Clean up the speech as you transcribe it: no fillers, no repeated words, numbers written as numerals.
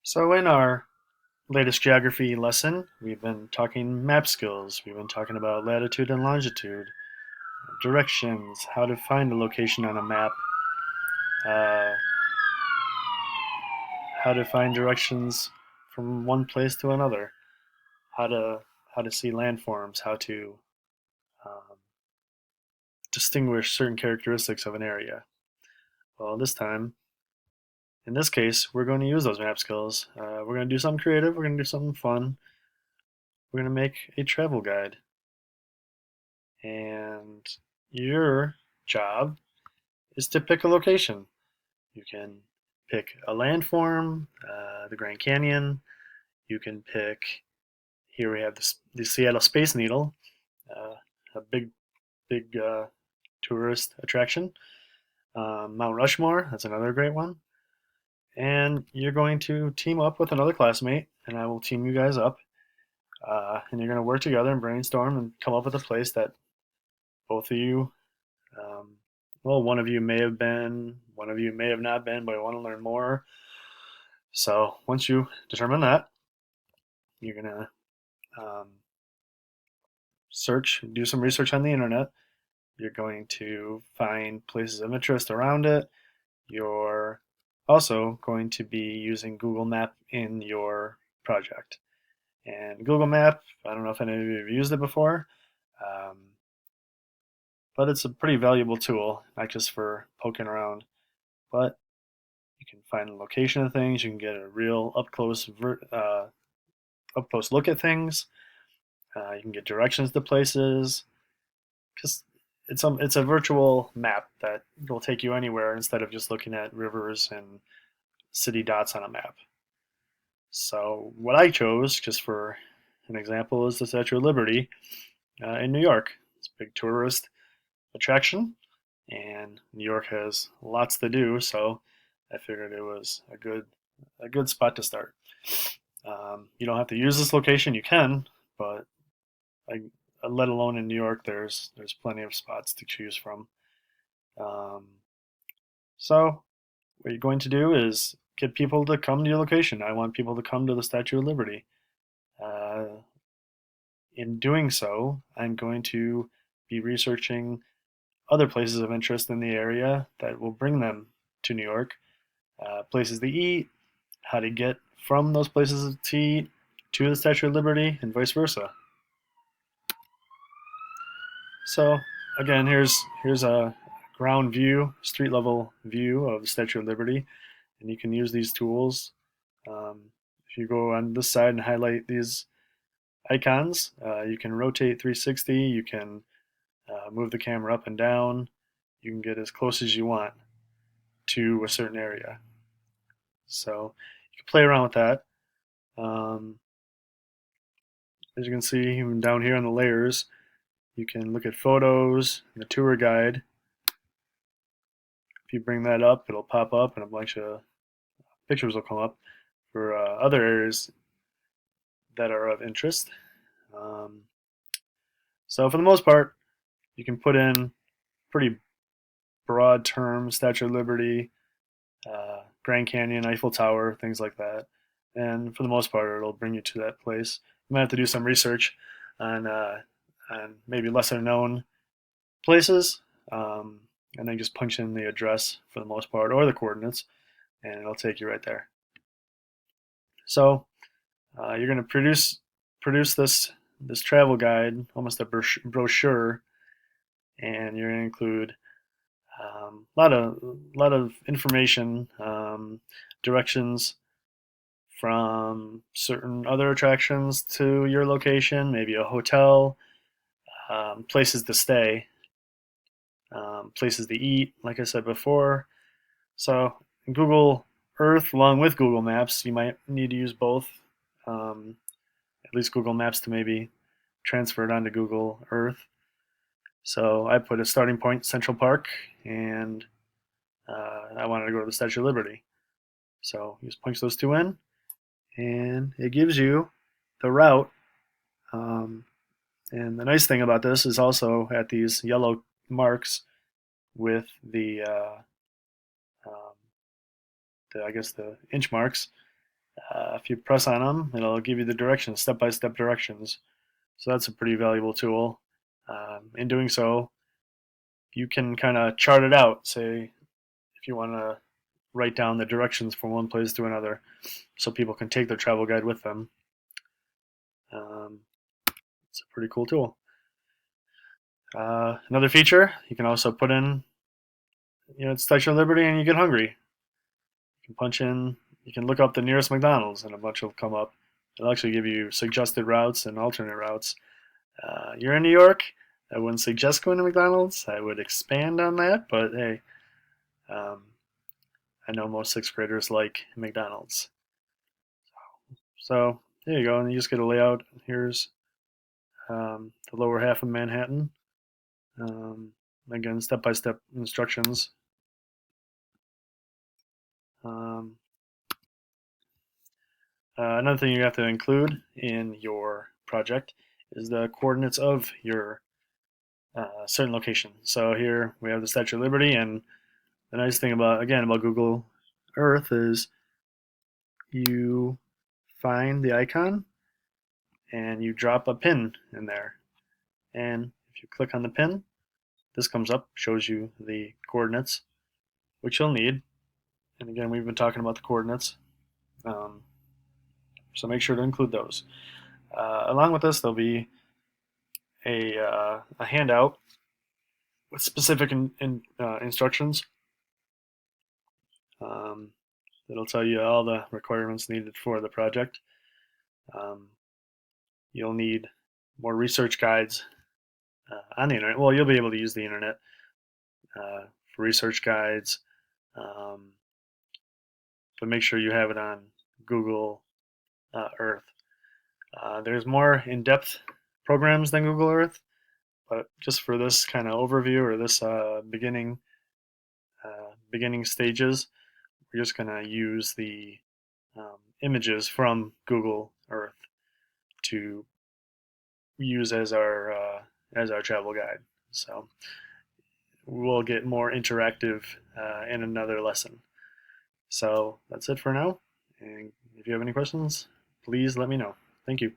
So in our latest geography lesson, we've been talking map skills. We've been talking about latitude and longitude, directions, how to find a location on a map, uh, how to find directions from one place to another, how to how to see landforms, how to um, distinguish certain characteristics of an area. Well, this time, in this case, we're going to use those map skills. We're going to do something creative. We're going to do something fun. We're going to make a travel guide. And your job is to pick a location. You can pick a landform, the Grand Canyon. You can pick, here we have the Seattle Space Needle, uh, a big tourist attraction. Mount Rushmore, that's another great one. And you're going to team up with another classmate, and I will team you guys up. And you're going to work together and brainstorm and come up with a place that both of you Um, well, one of you may have been, one of you may have not been, but I want to learn more. So once you determine that, you're gonna um, do some research on the internet. You're going to find places of interest around it. You're also going to be using Google Map in your project. And Google Map, I don't know if any of you have used it before, um, but it's a pretty valuable tool, not just for poking around, but you can find the location of things. You can get a real up close look at things. You can get directions to places because it's a virtual map that will take you anywhere instead of just looking at rivers and city dots on a map. So what I chose, just for an example, is the Statue of Liberty in New York. It's a big tourist attraction, and New York has lots to do. So I figured it was a good spot to start. You don't have to use this location. You can, but I, let alone in New York, there's plenty of spots to choose from. Um, so what you're going to do is get people to come to your location. I want people to come to the Statue of Liberty. Uh, in doing so, I'm going to be researching other places of interest in the area that will bring them to New York, places to eat, how to get from those places to eat to the Statue of Liberty, and vice versa. So again, here's a ground view, street level view of the Statue of Liberty, and you can use these tools. If you go on this side and highlight these icons, you can rotate 360. You can move the camera up and down. You can get as close as you want to a certain area. So you can play around with that. Um, as you can see, even down here on the layers, you can look at photos and the tour guide. If you bring that up, it'll pop up and a bunch of pictures will come up for other areas that are of interest. Um, so for the most part, you can put in pretty broad terms: Statue of Liberty, Grand Canyon, Eiffel Tower, things like that. And for the most part, it'll bring you to that place. You might have to do some research on maybe lesser known places, and then just punch in the address for the most part or the coordinates, and it'll take you right there. So you're going to produce this travel guide, almost a brochure, and you're going to include a lot of information, directions from certain other attractions to your location, maybe a hotel, places to stay, places to eat, like I said before. So in Google Earth, along with Google Maps, you might need to use both. Um, at least Google Maps to maybe transfer it onto Google Earth. So I put a starting point, Central Park, and I wanted to go to the Statue of Liberty. So you just punch those two in, and it gives you the route. Um, and the nice thing about this is also at these yellow marks with um, the I guess the inch marks. If you press on them, it'll give you the directions, step-by-step directions. So that's a pretty valuable tool. In doing so, you can kind of chart it out. Say if you want to write down the directions from one place to another, so people can take their travel guide with them. It's a pretty cool tool. Another feature, you can also put in, it's Statue of Liberty and you get hungry. You can punch in, you can look up the nearest McDonald's and a bunch will come up. It'll actually give you suggested routes and alternate routes. You're in New York, I wouldn't suggest going to McDonald's. I would expand on that, but hey, um, I know most sixth graders like McDonald's. So there you go, and you just get a layout. Here's the lower half of Manhattan. Um, Again, step-by-step instructions. Um, Another thing you have to include in your project is the coordinates of your certain location. So here we have the Statue of Liberty, and the nice thing about Google Earth is you find the icon and you drop a pin in there. And if you click on the pin, this comes up, shows you the coordinates, which you'll need. And again, we've been talking about the coordinates, so make sure to include those. Along with this, there'll be a handout with specific instructions. Um, It'll tell you all the requirements needed for the project. Um, you'll need more research guides on the internet. Well, you'll be able to use the internet for research guides, um, but make sure you have it on Google Earth. There's more in-depth programs than Google Earth, but just for this kind of overview or this beginning stages, we're just going to use the images from Google Earth to use as our travel guide. So we'll get more interactive in another lesson. So that's it for now. And if you have any questions, please let me know. Thank you.